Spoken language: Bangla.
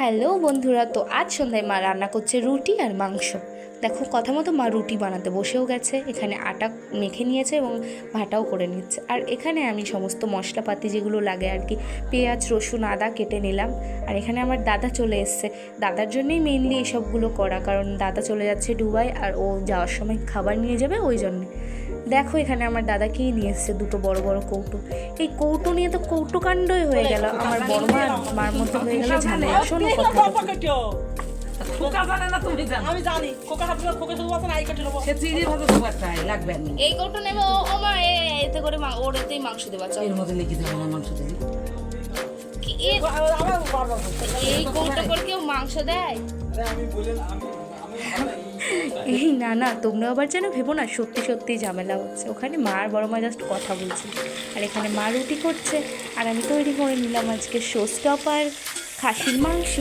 হ্যালো বন্ধুরা, তো আজ সন্ধ্যায় মা রান্না করছে রুটি আর মাংস। দেখো কথা মতো মা রুটি বানাতে বসেও গেছে, এখানে আটা মেখে নিয়েছে এবং ভাটাও করে নিচ্ছে। আর এখানে আমি সমস্ত মশলাপাতি যেগুলো লাগে আর কি, পেঁয়াজ রসুন আদা কেটে নিলাম। আর এখানে আমার দাদা চলে এসছে, দাদার জন্যই মেনলি এসবগুলো করা, কারণ দাদা চলে যাচ্ছে দুবাই আর ও যাওয়ার সময় খাবার নিয়ে যাবে, ওই জন্যে। দেখো এখানে আমার দাদা কি নিয়ে এসছে, দুটো বড় বড় কৌটো। এই কৌটো নিয়ে তো কৌটোকাণ্ডই হয়ে গেল, আমার বড় মা মার মধ্যে হয়ে গেল ঝামেলা। শোনো আমি জানি খোকা হাত খোকা শুধু বলছেন আই কেটে নেবো সে চিড়ি ভাজা তো একটাই লাগবে না। এই কৌটো নেবে ও মা, এতে করে ওর এতেই মাংস দেবা। চল এর মধ্যে লিখে দেবো না মাংস দিবি। আমার বারবার এই কৌটো করে কেউ মাংস দেয়? আমি বলেন এই না না, তোমরা আবার যেন ভেবো না সত্যি সত্যি ঝামেলা হচ্ছে। ওখানে মা আর বড় মা জাস্ট কথা বলছে, আর এখানে মা রুটি করছে আর আমি তৈরি করে নিলাম আজকে শোস্টপার খাসির মাংস।